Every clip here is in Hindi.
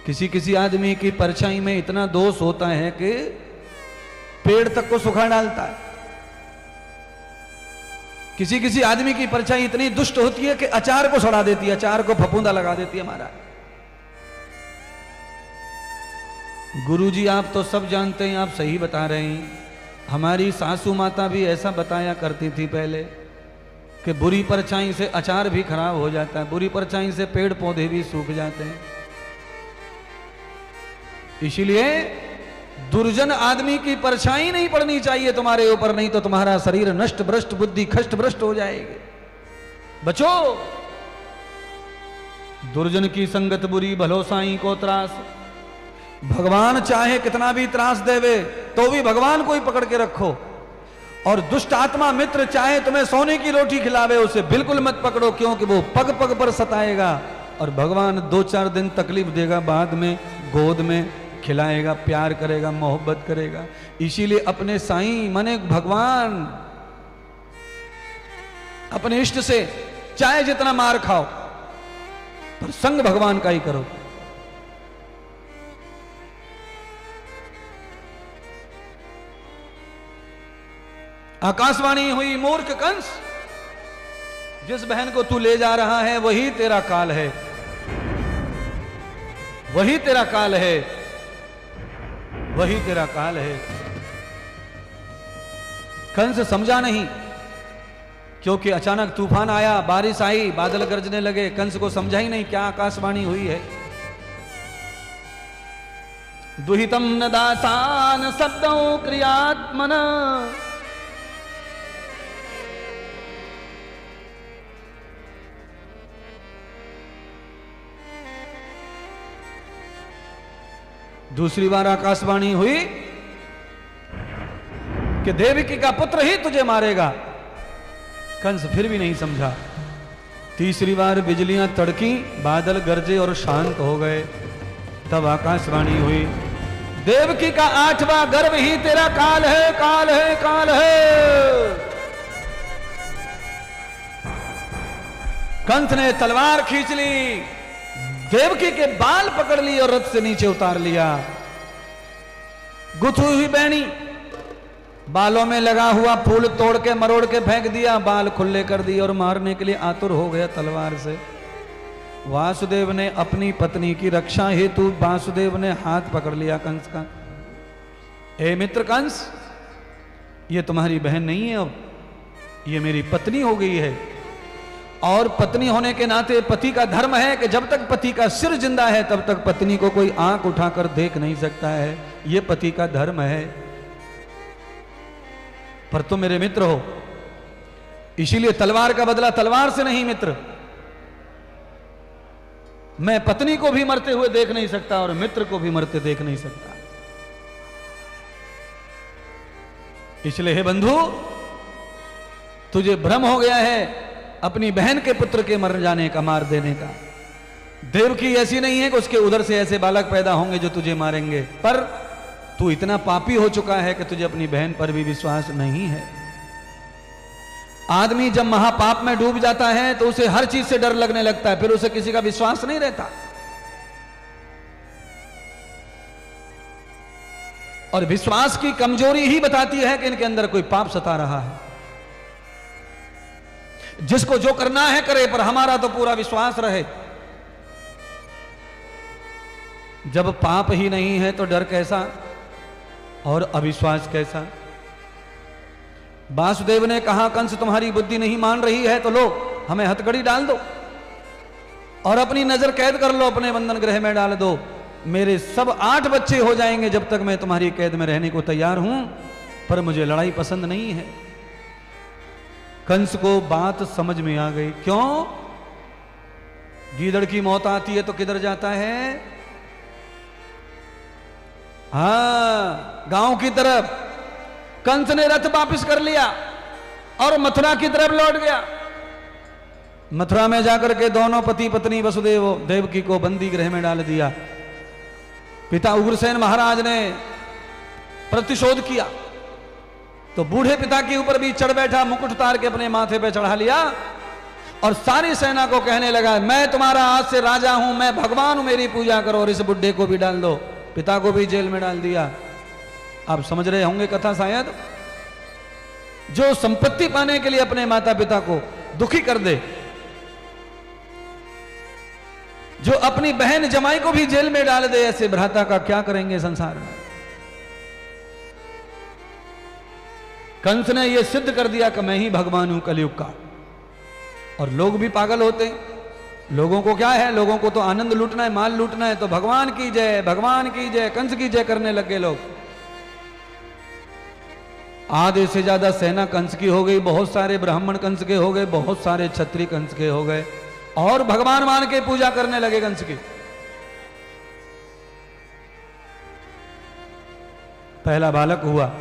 किसी किसी आदमी की परछाई में इतना दोष होता है कि पेड़ तक को सुखा डालता है। किसी किसी आदमी की परछाई इतनी दुष्ट होती है कि अचार को सड़ा देती है, अचार को फफूंदा लगा देती है। हमारा गुरुजी आप तो सब जानते हैं, आप सही बता रहे हैं। हमारी सासू माता भी ऐसा बताया करती थी पहले कि बुरी परछाई से अचार भी खराब हो जाता है, बुरी परछाई से पेड़ पौधे भी सूख जाते हैं। इसीलिए दुर्जन आदमी की परछाई नहीं पड़नी चाहिए तुम्हारे ऊपर, नहीं तो तुम्हारा शरीर नष्ट भ्रष्ट, बुद्धि खष्ट भ्रष्ट हो जाएगी। बचो, दुर्जन की संगत बुरी, भलो साईं को त्रास। भगवान चाहे कितना भी त्रास देवे तो भी भगवान को ही पकड़ के रखो। और दुष्ट आत्मा मित्र चाहे तुम्हें सोने की रोटी खिलावे, उसे बिल्कुल मत पकड़ो, क्योंकि वो पग पग पर सताएगा और भगवान 2-4 दिन तकलीफ देगा, बाद में गोद में खिलाएगा, प्यार करेगा, मोहब्बत करेगा। इसीलिए अपने साईं माने भगवान, अपने इष्ट से चाहे जितना मार खाओ पर संग भगवान का ही करो। आकाशवाणी हुई, मूर्ख कंस, जिस बहन को तू ले जा रहा है वही तेरा काल है, वही तेरा काल है, वही तेरा काल है। कंस समझा नहीं, क्योंकि अचानक तूफान आया, बारिश आई, बादल गरजने लगे। कंस को समझा ही नहीं क्या आकाशवाणी हुई है। दुहितम न दासान शब्दों क्रियात्मना, दूसरी बार आकाशवाणी हुई कि देवकी का पुत्र ही तुझे मारेगा। कंस फिर भी नहीं समझा। तीसरी बार बिजलियां तड़की, बादल गरजे और शांत हो गए। तब आकाशवाणी हुई, देवकी का 8वां गर्भ ही तेरा काल है, काल है, काल है। कंस ने तलवार खींच ली, देवकी के बाल पकड़ लिए और रथ से नीचे उतार लिया। गुथी हुई बैणी, बालों में लगा हुआ फूल तोड़ के मरोड़ के फेंक दिया, बाल खुले कर दिए और मारने के लिए आतुर हो गया तलवार से। वासुदेव ने अपनी पत्नी की रक्षा हेतु वासुदेव ने हाथ पकड़ लिया कंस का। ए मित्र कंस, ये तुम्हारी बहन नहीं है, अब ये मेरी पत्नी हो गई है। और पत्नी होने के नाते पति का धर्म है कि जब तक पति का सिर जिंदा है तब तक पत्नी को कोई आंख उठाकर देख नहीं सकता है। यह पति का धर्म है। पर तुम मेरे मित्र हो, इसीलिए तलवार का बदला तलवार से नहीं मित्र। मैं पत्नी को भी मरते हुए देख नहीं सकता और मित्र को भी मरते देख नहीं सकता। इसलिए हे बंधु, तुझे भ्रम हो गया है अपनी बहन के पुत्र के मर जाने का, मार देने का। देवकी ऐसी नहीं है कि उसके उधर से ऐसे बालक पैदा होंगे जो तुझे मारेंगे, पर तू इतना पापी हो चुका है कि तुझे अपनी बहन पर भी विश्वास नहीं है। आदमी जब महापाप में डूब जाता है तो उसे हर चीज से डर लगने लगता है, फिर उसे किसी का विश्वास नहीं रहता। और विश्वास की कमजोरी ही बताती है कि इनके अंदर कोई पाप सता रहा है। जिसको जो करना है करे, पर हमारा तो पूरा विश्वास रहे। जब पाप ही नहीं है तो डर कैसा और अविश्वास कैसा। वासुदेव ने कहा, कंस तुम्हारी बुद्धि नहीं मान रही है तो लो हमें हथकड़ी डाल दो और अपनी नजर कैद कर लो, अपने बंधन गृह में डाल दो। मेरे सब 8 बच्चे हो जाएंगे जब तक मैं तुम्हारी कैद में रहने को तैयार हूं, पर मुझे लड़ाई पसंद नहीं है। कंस को बात समझ में आ गई। क्यों? गीदड़ की मौत आती है तो किधर जाता है? हाँ, गांव की तरफ। कंस ने रथ वापस कर लिया और मथुरा की तरफ लौट गया। मथुरा में जाकर के दोनों पति पत्नी वसुदेव देवकी को बंदी गृह में डाल दिया। पिता उग्रसेन महाराज ने प्रतिशोध किया तो बूढ़े पिता के ऊपर भी चढ़ बैठा, मुकुट उतार के अपने माथे पे चढ़ा लिया और सारी सेना को कहने लगा, मैं तुम्हारा आज से राजा हूं, मैं भगवान हूं, मेरी पूजा करो। और इस बुड्ढे को भी डाल दो, पिता को भी जेल में डाल दिया। आप समझ रहे होंगे कथा शायद। जो संपत्ति पाने के लिए अपने माता पिता को दुखी कर दे, जो अपनी बहन जमाई को भी जेल में डाल दे, ऐसे भ्राता का क्या करेंगे संसार में। कंस ने यह सिद्ध कर दिया कि मैं ही भगवान हूं कलयुग का। और लोग भी पागल होते हैं। लोगों को क्या है, लोगों को तो आनंद लूटना है, माल लूटना है, तो भगवान की जय, भगवान की जय, कंस की जय करने लग गए लोग। आधे से ज्यादा सेना कंस की हो गई, बहुत सारे ब्राह्मण कंस के हो गए, बहुत सारे क्षत्रिय कंस के हो गए, और भगवान मान के पूजा करने लगे कंस की। पहला बालक हुआ,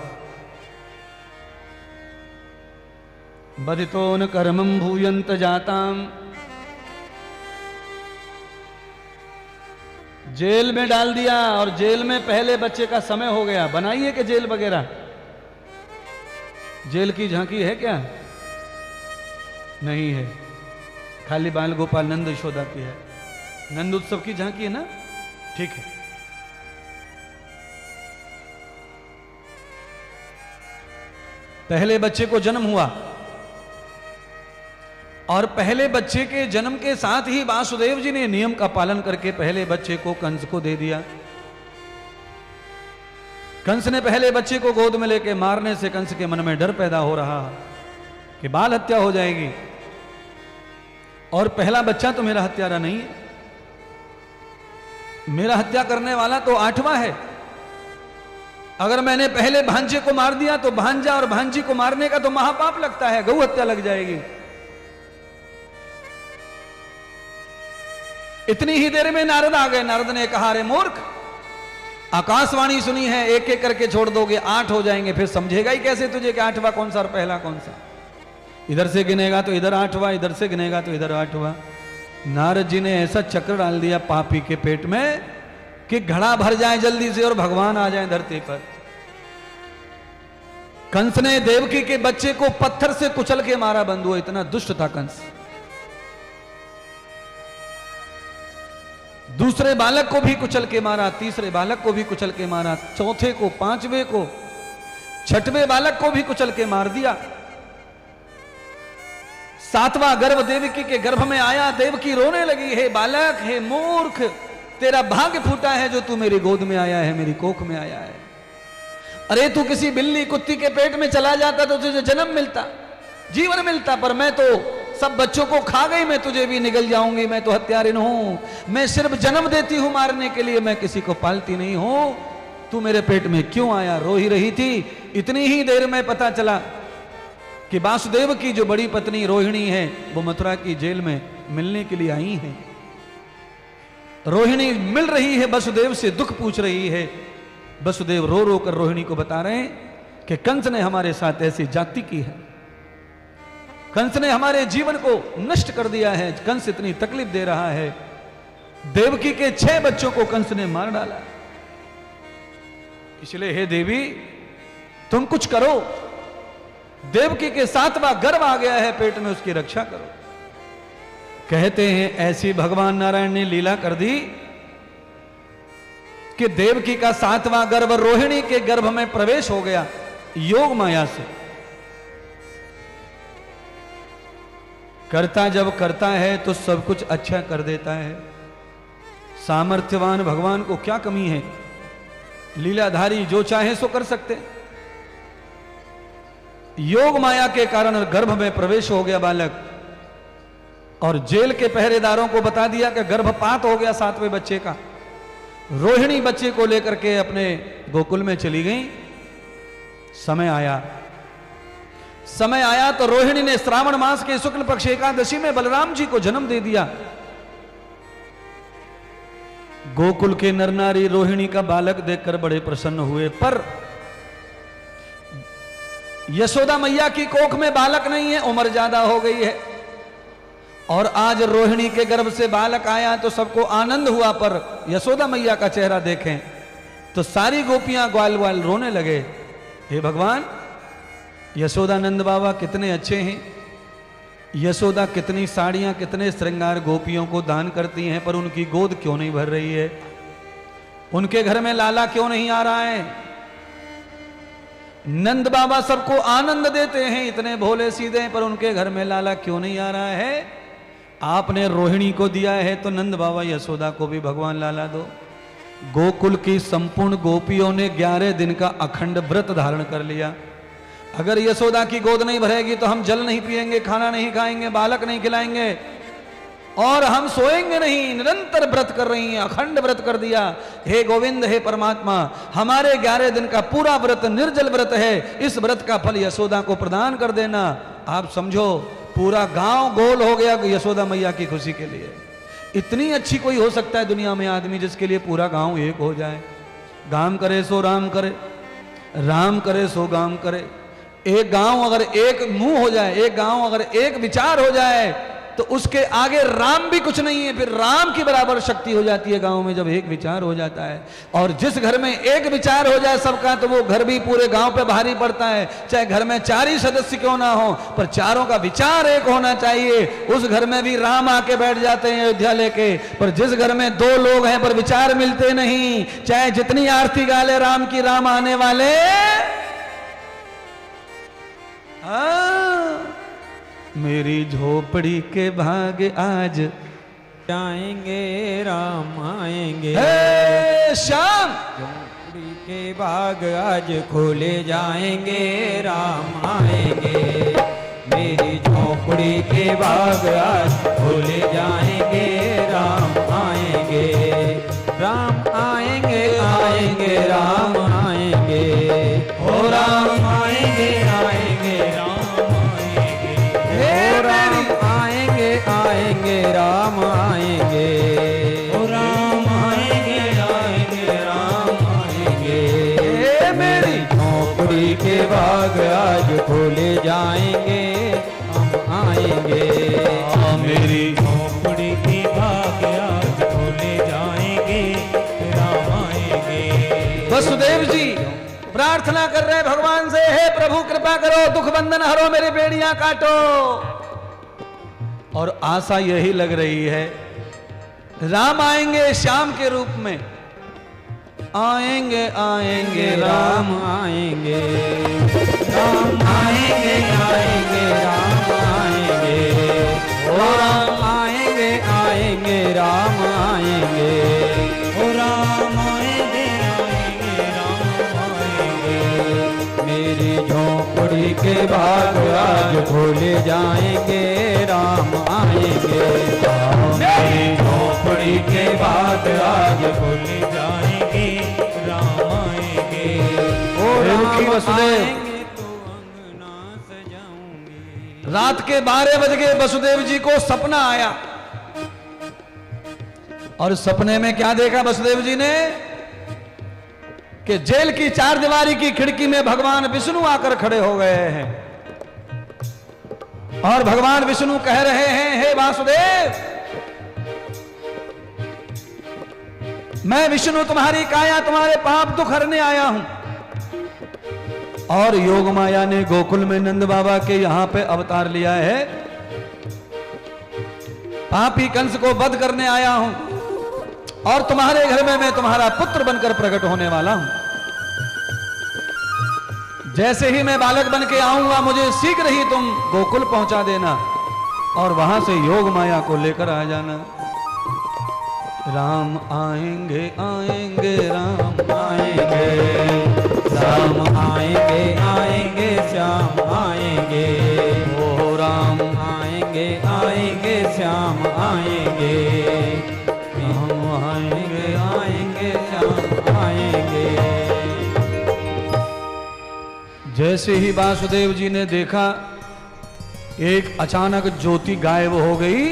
बधितो न कर्मं भूयंत जाताम, जेल में डाल दिया। और जेल में पहले बच्चे का समय हो गया। बनाइए कि जेल वगैरह, जेल की झांकी है क्या? नहीं है, खाली बाल गोपाल नंद यशोदा की है। नंद उत्सव की झांकी है ना, ठीक है। पहले बच्चे को जन्म हुआ, और पहले बच्चे के जन्म के साथ ही वासुदेव जी ने नियम का पालन करके पहले बच्चे को कंस को दे दिया। कंस ने पहले बच्चे को गोद में लेके मारने से कंस के मन में डर पैदा हो रहा कि बाल हत्या हो जाएगी, और पहला बच्चा तो मेरा हत्यारा नहीं है, मेरा हत्या करने वाला तो 8वां है। अगर मैंने पहले भांजे को मार दिया तो भांजा और भांजी को मारने का तो महापाप लगता है, गौ हत्या लग जाएगी। इतनी ही देर में नारद आ गए। नारद ने कहा, अरे मूर्ख, आकाशवाणी सुनी है, एक एक करके छोड़ दोगे, 8 हो जाएंगे, फिर समझेगा ही कैसे तुझे कि 8वां कौन सा और पहला कौन सा। इधर से गिनेगा तो इधर 8वां, इधर से गिनेगा तो इधर 8वां। नारद जी ने ऐसा चक्र डाल दिया पापी के पेट में कि घड़ा भर जाए जल्दी से और भगवान आ जाए धरती पर। कंस ने देवकी के बच्चे को पत्थर से कुचल के मारा। बंधुओं, इतना दुष्ट था कंस। दूसरे बालक को भी कुचल के मारा, तीसरे बालक को भी कुचल के मारा, चौथे को, 5वें को, 6वें बालक को भी कुचल के मार दिया। 7वां गर्भ देवकी के गर्भ में आया। देवकी रोने लगी, हे बालक, हे मूर्ख, तेरा भाग्य फूटा है जो तू मेरी गोद में आया है, मेरी कोख में आया है। अरे तू किसी बिल्ली कुत्ती के पेट में चला जाता तो तुझे जन्म मिलता, जीवन मिलता, पर मैं तो सब बच्चों को खा गई, मैं तुझे भी निगल जाऊंगी। मैं तो हत्यारिन हूं, मैं सिर्फ जन्म देती हूं मारने के लिए, मैं किसी को पालती नहीं हूं। तू मेरे पेट में क्यों आया? रो ही रही थी। इतनी ही देर में पता चला कि वासुदेव की जो बड़ी पत्नी रोहिणी है, वो मथुरा की जेल में मिलने के लिए आई है। रोहिणी मिल रही है, वसुदेव से दुख पूछ रही है। वसुदेव रो रो कर रोहिणी को बता रहे हैं कि कंस ने हमारे साथ ऐसी जाति की है, कंस ने हमारे जीवन को नष्ट कर दिया है, कंस इतनी तकलीफ दे रहा है। देवकी के 6 बच्चों को कंस ने मार डाला। इसलिए हे देवी, तुम कुछ करो। देवकी के 7वां गर्भ आ गया है पेट में, उसकी रक्षा करो। कहते हैं ऐसी भगवान नारायण ने लीला कर दी कि देवकी का 7वां गर्भ रोहिणी के गर्भ में प्रवेश हो गया योग माया से। करता जब करता है तो सब कुछ अच्छा कर देता है। सामर्थ्यवान भगवान को क्या कमी है? लीलाधारी जो चाहे सो कर सकते। योग माया के कारण गर्भ में प्रवेश हो गया बालक, और जेल के पहरेदारों को बता दिया कि गर्भपात हो गया 7वें बच्चे का। रोहिणी बच्चे को लेकर के अपने गोकुल में चली गई। समय आया तो रोहिणी ने श्रावण मास के शुक्ल पक्ष एकादशी में बलराम जी को जन्म दे दिया। गोकुल के नर नारी रोहिणी का बालक देखकर बड़े प्रसन्न हुए, पर यशोदा मैया की कोख में बालक नहीं है, उम्र ज्यादा हो गई है। और आज रोहिणी के गर्भ से बालक आया तो सबको आनंद हुआ, पर यशोदा मैया का चेहरा देखें तो सारी गोपियां ग्वाल ग्वाल रोने लगे। हे भगवान, यशोदानंद बाबा कितने अच्छे हैं, यशोदा कितनी साड़ियां कितने श्रृंगार गोपियों को दान करती हैं, पर उनकी गोद क्यों नहीं भर रही है? उनके घर में लाला क्यों नहीं आ रहा है? नंद बाबा सबको आनंद देते हैं, इतने भोले सीधे हैं, पर उनके घर में लाला क्यों नहीं आ रहा है? आपने रोहिणी को दिया है तो नंद बाबा यशोदा को भी भगवान लाला दो। गोकुल की संपूर्ण गोपियों ने 11 दिन का अखंड व्रत धारण कर लिया। अगर यशोदा की गोद नहीं भरेगी तो हम जल नहीं पिएंगे, खाना नहीं खाएंगे, बालक नहीं खिलाएंगे और हम सोएंगे नहीं। निरंतर व्रत कर रही हैं, अखंड व्रत कर दिया। हे गोविंद, हे परमात्मा, हमारे 11 दिन का पूरा व्रत निर्जल व्रत है, इस व्रत का फल यशोदा को प्रदान कर देना। आप समझो पूरा गांव गोल हो गया यशोदा मैया की खुशी के लिए। इतनी अच्छी कोई हो सकता है दुनिया में आदमी जिसके लिए पूरा गांव एक हो जाए? गाम करे सो राम करे, राम करे सो गाम करे। एक गांव अगर एक मुंह हो जाए, एक गांव अगर एक विचार हो जाए तो उसके आगे राम भी कुछ नहीं है, फिर राम की बराबर शक्ति हो जाती है गांव में जब एक विचार हो जाता है। और जिस घर में एक विचार हो जाए सबका, तो वो घर भी पूरे गांव पे भारी पड़ता है। चाहे घर में 4 ही सदस्य क्यों ना हो, पर चारों का विचार एक होना चाहिए। उस घर में भी राम आके बैठ जाते हैं अयोध्या लेके, पर जिस घर में 2 लोग हैं पर विचार मिलते नहीं, चाहे जितनी आरती गाले राम की, राम आने वाले मेरी झोपड़ी के भाग आज जाएंगे, राम आएंगे। श्याम झोपड़ी के भाग आज खोले जाएंगे, राम आएंगे। मेरी झोपड़ी के भाग आज खोले जाएंगे, राम आएंगे। राम आएंगे, आएंगे, राम आएंगे। ओ राम आएंगे, आएंगे, राम आएंगे। ओ राम आएंगे, आएंगे, राम आएंगे। ओ राम आएंगे, आएंगे, राम आएंगे। मेरी झोपड़ी के बाग आज खोले जाएंगे, हम आएंगे। मेरी झोपड़ी के बाग आज खोले जाएंगे, राम आएंगे। वसुदेव जी प्रार्थना कर रहे भगवान से, हे प्रभु कृपा करो, दुख बंधन हरो, मेरी बेड़ियां काटो। और आशा यही लग रही है राम आएंगे श्याम के रूप में। आएंगे, आएंगे, राम आएंगे। राम आएंगे, आएंगे, राम आएंगे। ओ राम आएंगे, आएंगे, राम आएंगे। ओ राम आएंगे, आएंगे, राम आएंगे। मेरी झोपड़ी के भाग आज खोले जाएंगे, राम आएंगे। मेरी झोपड़ी के बाद आज खोले जाएंगे, राम आएंगे। ओ राम वसुदेव आएंगे तो अंगना सजाऊंगी। रात के 12 बज गए, वसुदेव जी को सपना आया और सपने में क्या देखा वसुदेव जी ने कि जेल की 4 दीवारी की खिड़की में भगवान विष्णु आकर खड़े हो गए हैं और भगवान विष्णु कह रहे हैं, हे वासुदेव, मैं विष्णु तुम्हारी काया तुम्हारे पाप दुख हरने आया हूं। और योग माया ने गोकुल में नंद बाबा के यहां पे अवतार लिया है। पापी कंस को वध करने आया हूं और तुम्हारे घर में मैं तुम्हारा पुत्र बनकर प्रकट होने वाला हूं। जैसे ही मैं बालक बन के आऊंगा, मुझे शीघ्र ही तुम गोकुल पहुंचा देना और वहां से योग माया को लेकर आ जाना। राम आएंगे, आएंगे, राम आएंगे। राम आएंगे, आएंगे, श्याम आएंगे। ओ राम आएंगे, आएंगे, श्याम आएंगे। राम आएंगे, आएंगे, श्याम आएंगे। जैसे ही वासुदेव जी ने देखा, एक अचानक ज्योति गायब हो गई।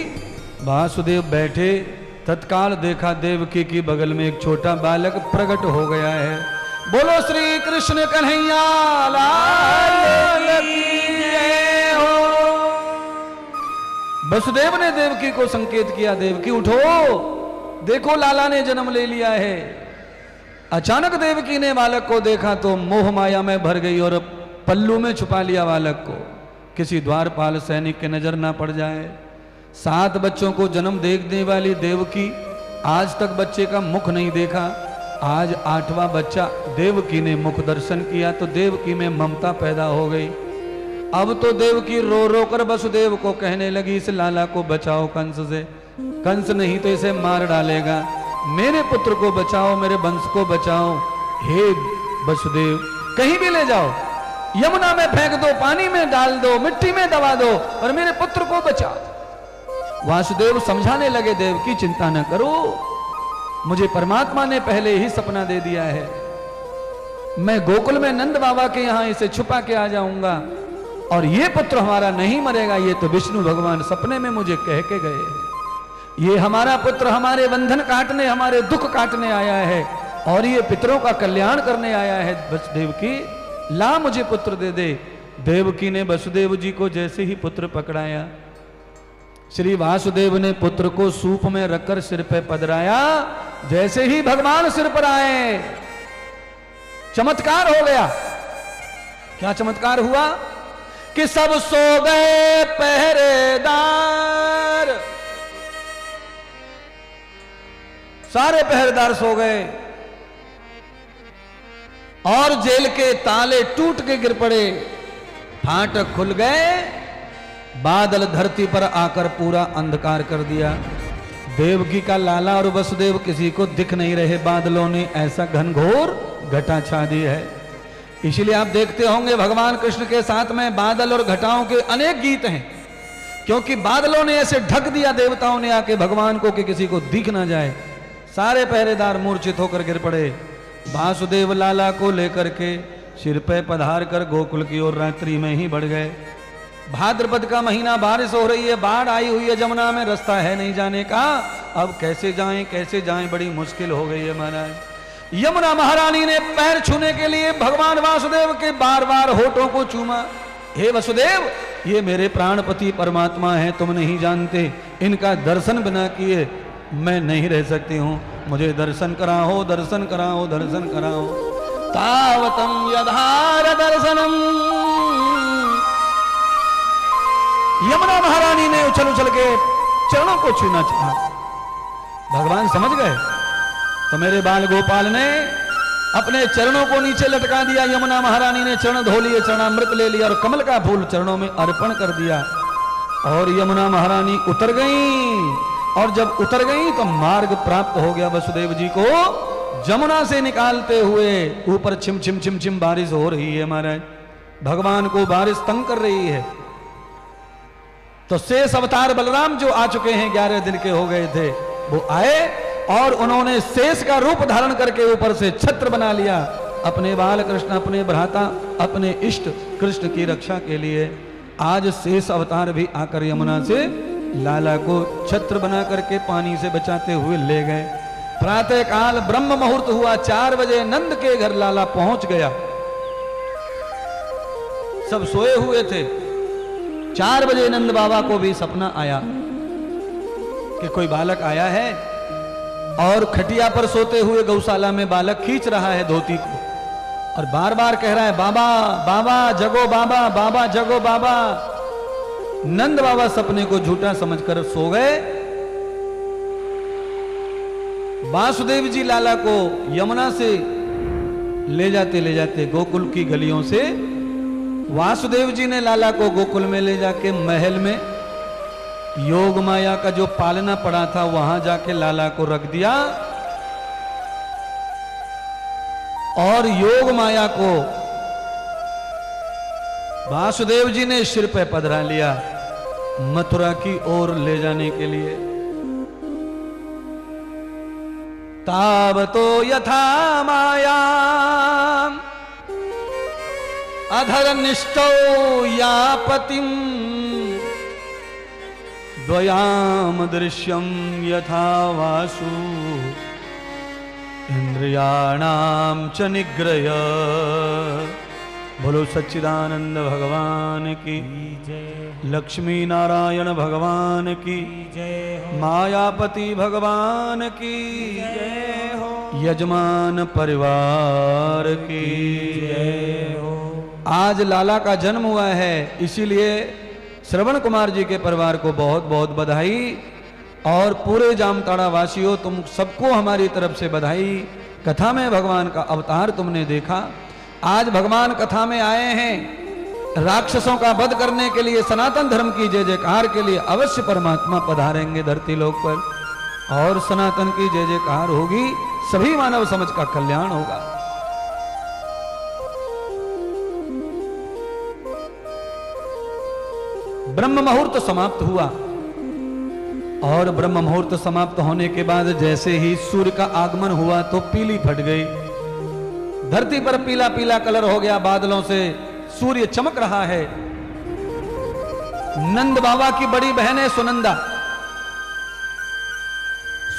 वासुदेव बैठे, तत्काल देखा देवकी की बगल में एक छोटा बालक प्रकट हो गया है। बोलो श्री कृष्ण कन्हैया लाल की जय हो। वसुदेव ने देवकी को संकेत किया, देवकी उठो, देखो लाला ने जन्म ले लिया है। अचानक देवकी ने बालक को देखा तो मोह माया में भर गई और पल्लू में छुपा लिया बालक को। किसी द्वारपाल सैनिक के नजर ना पड़ जाए। 7 बच्चों को जन्म देने वाली देवकी आज तक बच्चे का मुख नहीं देखा। आज 8वां बच्चा देवकी ने मुख दर्शन किया तो देवकी में ममता पैदा हो गई। अब तो देवकी रो रो कर वसुदेव को कहने लगी, इस लाला को बचाओ कंस से, कंस नहीं तो इसे मार डालेगा। मेरे पुत्र को बचाओ, मेरे वंश को बचाओ। हे वसुदेव, कहीं भी ले जाओ, यमुना में फेंक दो, पानी में डाल दो, मिट्टी में दबा दो, और मेरे पुत्र को बचाओ। वासुदेव समझाने लगे, देवकी चिंता न करो, मुझे परमात्मा ने पहले ही सपना दे दिया है। मैं गोकुल में नंद बाबा के यहां इसे छुपा के आ जाऊंगा और ये पुत्र हमारा नहीं मरेगा। ये तो विष्णु भगवान सपने में मुझे कह के गए हैं। ये हमारा पुत्र हमारे बंधन काटने, हमारे दुख काटने आया है और ये पितरों का कल्याण करने आया है। वसुदेव की ला मुझे पुत्र दे दे। देवकी ने वसुदेव जी को जैसे ही पुत्र पकड़ाया, श्री वासुदेव ने पुत्र को सूप में रखकर सिर पे पधराया। जैसे ही भगवान सिर पर आए, चमत्कार हो गया। क्या चमत्कार हुआ कि सब सो गए पहरेदार, सारे पहरेदार सो गए और जेल के ताले टूट के गिर पड़े, फाटक खुल गए। बादल धरती पर आकर पूरा अंधकार कर दिया। देवकी का लाला और वसुदेव किसी को दिख नहीं रहे। बादलों ने ऐसा घनघोर घटा छा दी है। इसलिए आप देखते होंगे भगवान कृष्ण के साथ में बादल और घटाओं के अनेक गीत हैं, क्योंकि बादलों ने ऐसे ढक दिया देवताओं ने आके भगवान को कि किसी को दिख ना जाए। सारे पहरेदार मूर्छित होकर गिर पड़े। वासुदेव लाला को लेकर के सिर पे पधार कर गोकुल की ओर रात्रि में ही बढ़ गए। भाद्रपद का महीना, बारिश हो रही है, बाढ़ आई हुई है जमुना में, रास्ता है नहीं जाने का। अब कैसे जाएं, बड़ी मुश्किल हो गई है महाराज। यमुना महारानी ने पैर छूने के लिए भगवान वासुदेव के बार बार होठों को चूमा। हे वसुदेव, ये मेरे प्राणपति परमात्मा हैं, तुम नहीं जानते, इनका दर्शन बिना किए मैं नहीं रह सकती हूं, मुझे दर्शन कराओ, दर्शन कराओ, दर्शन कराओ। तावतम यधार दर्शनम। यमुना महारानी ने उछल उछल के चरणों को छूना चाहा। भगवान समझ गए तो मेरे बाल गोपाल ने अपने चरणों को नीचे लटका दिया। यमुना महारानी ने चरण धो लिए, चरणामृत ले लिया और कमल का फूल चरणों में अर्पण कर दिया। और यमुना महारानी उतर गई, और जब उतर गई तो मार्ग प्राप्त हो गया वसुदेव जी को। जमुना से निकालते हुए ऊपर छिम छिम छिम छिम बारिश हो रही है महाराज। भगवान को बारिश तंग कर रही है। तो शेष अवतार बलराम जो आ चुके हैं, 11 दिन के हो गए थे, वो आए और उन्होंने शेष का रूप धारण करके ऊपर से छत्र बना लिया अपने बाल कृष्ण, अपने भ्राता, अपने इष्ट कृष्ण की रक्षा के लिए। आज शेष अवतार भी आकर यमुना से लाला को छत्र बना करके पानी से बचाते हुए ले गए। प्रातः काल ब्रह्म मुहूर्त हुआ, 4 बजे नंद के घर लाला पहुंच गया। सब सोए हुए थे। 4 बजे नंद बाबा को भी सपना आया कि कोई बालक आया है और खटिया पर सोते हुए गौशाला में बालक खींच रहा है धोती को और बार बार कह रहा है, बाबा बाबा जगो, बाबा बाबा जगो बाबा। नंद बाबा सपने को झूठा समझकर सो गए। वासुदेव जी लाला को यमुना से ले जाते गोकुल की गलियों से वासुदेव जी ने लाला को गोकुल में ले जाके महल में योग माया का जो पालना पड़ा था वहां जाके लाला को रख दिया और योग माया को वासुदेव जी ने सिर पे पधरा लिया मथुरा की ओर ले जाने के लिए। तावतो यथा माया अधर निष्ठो या पतिम द्वयाम दृश्यम यथा वासु इंद्रियाणाम च निग्रह। बोलो सच्चिदानंद भगवान की जय, लक्ष्मी नारायण भगवान की जय, मायापति भगवान की जय हो, यजमान परिवार की जय हो। आज लाला का जन्म हुआ है, इसीलिए श्रवण कुमार जी के परिवार को बहुत बहुत बधाई और पूरे जामताड़ा वासियों तुम सबको हमारी तरफ से बधाई। कथा में भगवान का अवतार तुमने देखा। आज भगवान कथा में आए हैं राक्षसों का वध करने के लिए, सनातन धर्म की जय जयकार के लिए। अवश्य परमात्मा पधारेंगे धरती लोक पर और सनातन की जय जयकार होगी, सभी मानव समाज का कल्याण होगा। ब्रह्म मुहूर्त समाप्त हुआ और ब्रह्म मुहूर्त समाप्त होने के बाद जैसे ही सूर्य का आगमन हुआ तो पीली फट गई, धरती पर पीला पीला कलर हो गया, बादलों से सूर्य चमक रहा है। नंद बाबा की बड़ी बहन है सुनंदा,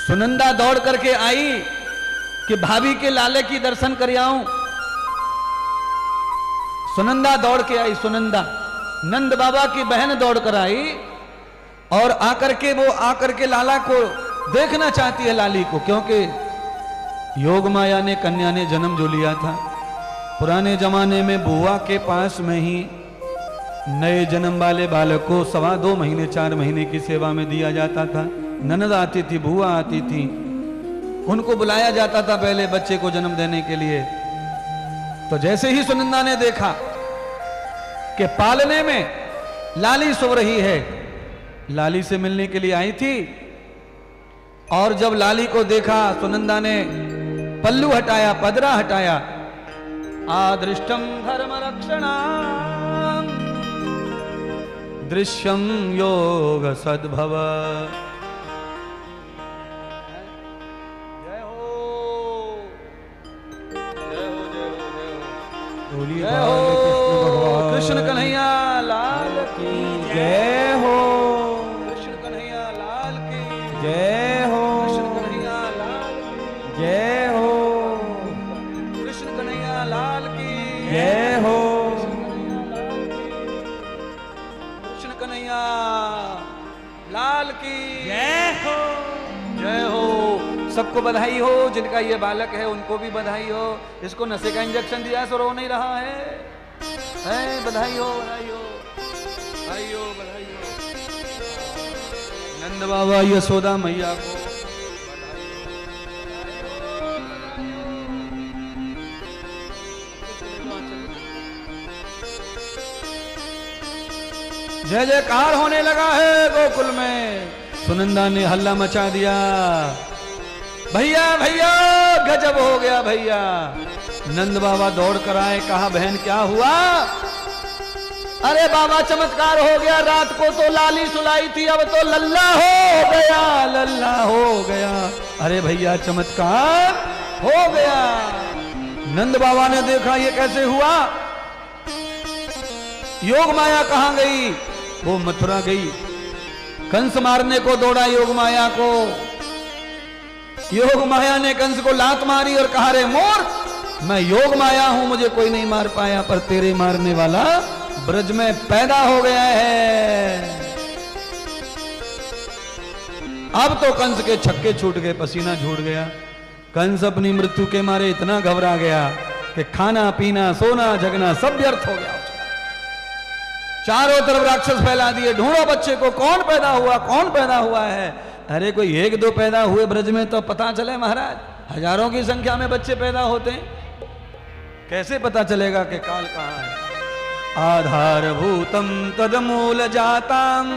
सुनंदा दौड़ करके आई कि भाभी के लाले की दर्शन कर आऊं। सुनंदा दौड़ के आई, सुनंदा नंद बाबा की बहन दौड़ कर आई और आकर के लाला को देखना चाहती है, लाली को, क्योंकि योग माया ने कन्या ने जन्म जो लिया था पुराने जमाने में बुआ के पास में ही नए जन्म वाले बालक को 2.25 महीने 4 महीने की सेवा में दिया जाता था। ननद आती थी, बुआ आती थी, उनको बुलाया जाता था पहले बच्चे को जन्म देने के लिए। तो जैसे ही सुनंदा ने देखा कि पालने में लाली सो रही है, लाली से मिलने के लिए आई थी और जब लाली को देखा सुनंदा ने पल्लू हटाया, पदरा हटाया। आदृष्टम धर्म रक्षणाम दृश्यम योग सद्भव। जय हो, जय हो, जय हो, जय हो, जय हो। कृष्ण कन्हैया लाल की जय हो, कृष्ण कन्हैया लाल की जय हो, कृष्ण कन्हैया लाल की जय हो, कृष्ण कन्हैया लाल की जय हो, कृष्ण कन्हैया लाल की जय हो। जय हो। सबको बधाई हो, जिनका ये बालक है उनको भी बधाई हो। इसको नशे का इंजेक्शन दिया सो रो नहीं रहा है, बधाई हो, बधाई हो, बधाई हो, बधाई हो। नंद बाबा यशोदा मैया को जय जयकार होने लगा है गोकुल में। सुनंदा ने हल्ला मचा दिया, भैया भैया गजब हो गया भैया। नंद बाबा दौड़ कर आए, कहा बहन क्या हुआ? अरे बाबा चमत्कार हो गया, रात को तो लाली सुलाई थी, अब तो लल्ला हो गया, लल्ला हो गया। अरे भैया चमत्कार हो गया। नंद बाबा ने देखा ये कैसे हुआ, योग माया कहां गई? वो मथुरा गई, कंस मारने को दौड़ा योग माया को। योग माया ने कंस को लात मारी और कहा रे मोर, मैं योग माया हूं, मुझे कोई नहीं मार पाया, पर तेरे मारने वाला ब्रज में पैदा हो गया है। अब तो कंस के छक्के छूट गए, पसीना छूट गया। कंस अपनी मृत्यु के मारे इतना घबरा गया कि खाना पीना सोना जगना सब व्यर्थ हो गया। चारों तरफ राक्षस फैला दिए, ढूंढो बच्चे को, कौन पैदा हुआ, कौन पैदा हुआ है? अरे कोई 1-2 पैदा हुए ब्रज में तो पता चले महाराज, हजारों की संख्या में बच्चे पैदा होते हैं, कैसे पता चलेगा कि काल कहां है? आधारभूतम तदमूल जाताम।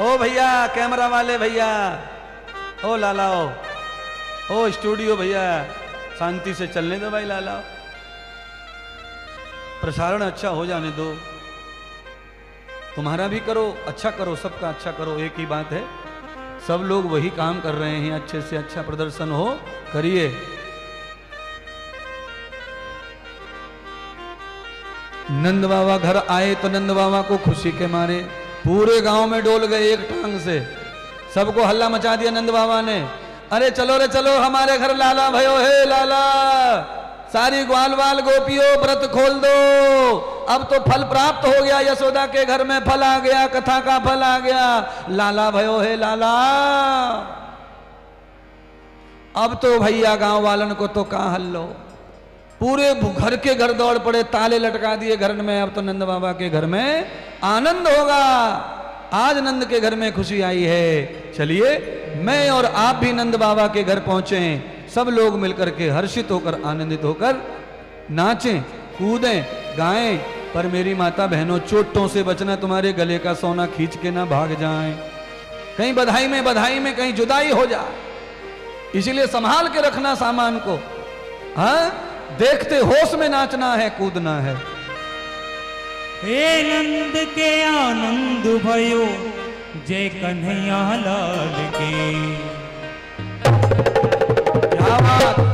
ओ भैया कैमरा वाले भैया, ओ लाला, ओ स्टूडियो भैया, शांति से चलने दो भाई लाला, प्रसारण अच्छा हो जाने दो। तुम्हारा भी करो, अच्छा करो, सबका अच्छा करो, एक ही बात है। सब लोग वही काम कर रहे हैं, अच्छे से अच्छा प्रदर्शन हो, करिए। नंद बाबा घर आए तो नंद बाबा को खुशी के मारे पूरे गांव में डोल गए एक टांग से, सबको हल्ला मचा दिया नंद बाबा ने। अरे चलो रे चलो, हमारे घर लाला भयो है, लाला, सारी ग्वाल वाल गोपियों व्रत खोल दो, अब तो फल प्राप्त हो गया, यशोदा के घर में फल आ गया, कथा का फल आ गया, लाला भयो है लाला। अब तो भैया गांव वालन को तो कहां हल्लो, पूरे घर के घर दौड़ पड़े, ताले लटका दिए घर में। अब तो नंद बाबा के घर में आनंद होगा, आज नंद के घर में खुशी आई है। चलिए मैं और आप भी नंद बाबा के घर पहुंचे, सब लोग मिलकर के हर्षित होकर आनंदित होकर नाचें, कूदें, गाएं। पर मेरी माता बहनों, चोटों से बचना, तुम्हारे गले का सोना खींच के ना भाग जाएं, कहीं बधाई में कहीं जुदाई हो जाए, इसीलिए संभाल के रखना सामान को। हाँ, देखते होश में नाचना है, कूदना है। हे नंद के आनंद भयो, जय कन्हैया लाल की। क्या बात।